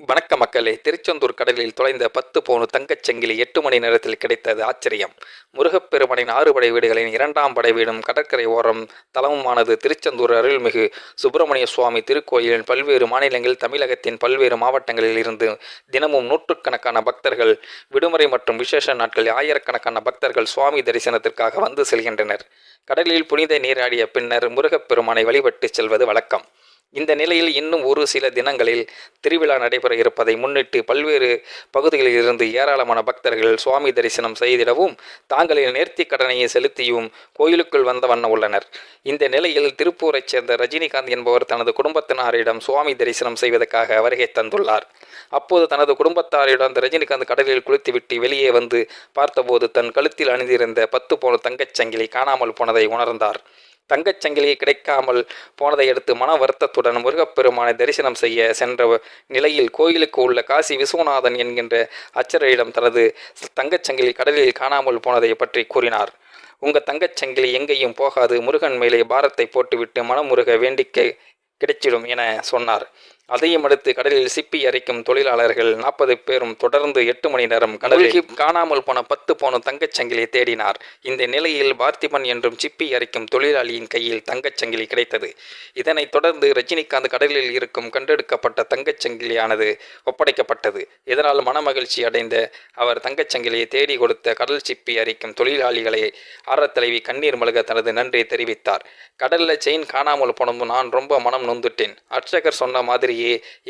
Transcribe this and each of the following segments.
வணக்க மக்களே. திருச்செந்தூர் கடலில் தொலைந்த 10 பவுன் தங்கச் சங்கிலி 8 மணி நேரத்தில் கிடைத்தது ஆச்சரியம். முருகப்பெருமானின் 6 படை வீடுகளின் 2ஆம் படை வீடும் கடற்கரை ஓரம் தலமுமானது திருச்செந்தூர் அருள்மிகு சுப்பிரமணிய சுவாமி திருக்கோயிலின் பல்வேறு மாநிலங்களில் தமிழகத்தின் பல்வேறு மாவட்டங்களில் இருந்து தினமும் நூற்றுக்கணக்கான பக்தர்கள் விடுமுறை மற்றும் விசேஷ நாட்களில் ஆயிரக்கணக்கான பக்தர்கள் சுவாமி தரிசனத்திற்காக வந்து செல்கின்றனர். கடலில் புனித நீராடிய பின்னர் முருகப்பெருமானை வழிபட்டு செல்வது வழக்கம். இந்த நிலையில் இன்னும் ஒரு சில தினங்களில் திருவிழா நடைபெற இருப்பதை முன்னிட்டு பல்வேறு பகுதிகளில் இருந்து ஏராளமான பக்தர்கள் சுவாமி தரிசனம் செய்திடவும் தாங்களின் நேர்த்திக் கடனையை செலுத்தியும் கோயிலுக்குள் வந்த வண்ணம் உள்ளனர். இந்த நிலையில் திருப்பூரைச் சேர்ந்த ரஜினிகாந்த் என்பவர் தனது குடும்பத்தினரிடம் சுவாமி தரிசனம் செய்வதற்காக வருகை தந்துள்ளார். அப்போது தனது குடும்பத்தாரிடம் ரஜினிகாந்த் கடலில் குளித்துவிட்டு வெளியே வந்து பார்த்தபோது தன் கழுத்தில் அணிந்திருந்த 10 பவுன் தங்கச் சங்கிலி காணாமல் போனதை உணர்ந்தார். தங்கச் சங்கிலி கிடைக்காமல் போனதை அடுத்து மன வருத்தத்துடன் முருகப்பெருமானை தரிசனம் செய்ய சென்ற நிலையில் கோயிலுக்கு உள்ள காசி விஸ்வநாதன் என்கின்ற அர்ச்சகரிடம் தனது தங்கச் சங்கிலி கடலில் காணாமல் போனதை பற்றி கூறினார். உங்க தங்கச் சங்கிலி எங்கேயும் போகாது, முருகன் மேலே பாரத்தை போட்டுவிட்டு மனமுருக வேண்டிக்க கிடைச்சிடும் என சொன்னார். அதையும் அடுத்து கடலில் சிப்பி அரைக்கும் தொழிலாளர்கள் 40 பேரும் தொடர்ந்து 8 மணி நேரம் கடலில் காணாமல் போன 10 பவுன் தங்கச் சங்கிலியை தேடினார். இந்த நிலையில் பார்த்திபன் என்றும் சிப்பி அரைக்கும் தொழிலாளியின் கையில் தங்கச் சங்கிலி கிடைத்தது. இதனைத் தொடர்ந்து ரஜினிகாந்த் கடலில் இருக்கும் கண்டெடுக்கப்பட்ட தங்கச் சங்கிலியானது ஒப்படைக்கப்பட்டது. இதனால் மனமகிழ்ச்சி அடைந்த அவர் தங்கச் சங்கிலியை தேடி கொடுத்த கடல் சிப்பி அரைக்கும் தொழிலாளிகளை ஆரத்தலைவி கண்ணீர் மல்க தனது நன்றி தெரிவித்தார். கடல்ல செயின் காணாமல் போனதும் நான் ரொம்ப மனம் நொந்துட்டேன். அர்ச்சகர் சொன்ன மாதிரி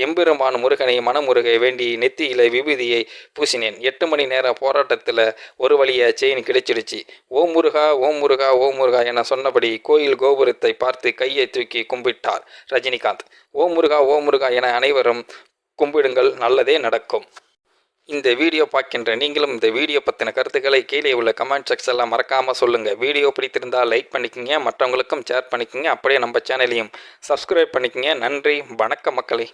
எம்பெருமான் முருகனை மனமுருக வேண்டி நெத்தியில விபூதியை பூசினேன். 8 மணி நேர போராட்டத்தில் ஒரு வழியா செயின் கிடைச்சிடுச்சு. ஓம் முருகா ஓம் முருகா ஓம் முருகா என சொன்னபடி கோயில் கோபுரத்தை பார்த்து கையை தூக்கி கும்பிட்டார் ரஜினிகாந்த். ஓம் முருகா ஓம் முருகா என அனைவரும் கும்பிடுங்கள், நல்லதே நடக்கும். இந்த வீடியோ பார்க்கின்ற நீங்களும் இந்த வீடியோ பற்றின கருத்துக்களை கீழே உள்ள கமெண்ட் செக்ஷனில் மறக்காமல் சொல்லுங்கள். வீடியோ பிடித்திருந்தால் லைக் பண்ணிக்கோங்க, மற்றவங்களுக்கும் ஷேர் பண்ணிக்கோங்க. அப்படியே நம்ம சேனலையும் சப்ஸ்கிரைப் பண்ணிக்கோங்க. நன்றி, வணக்கம் மக்களே.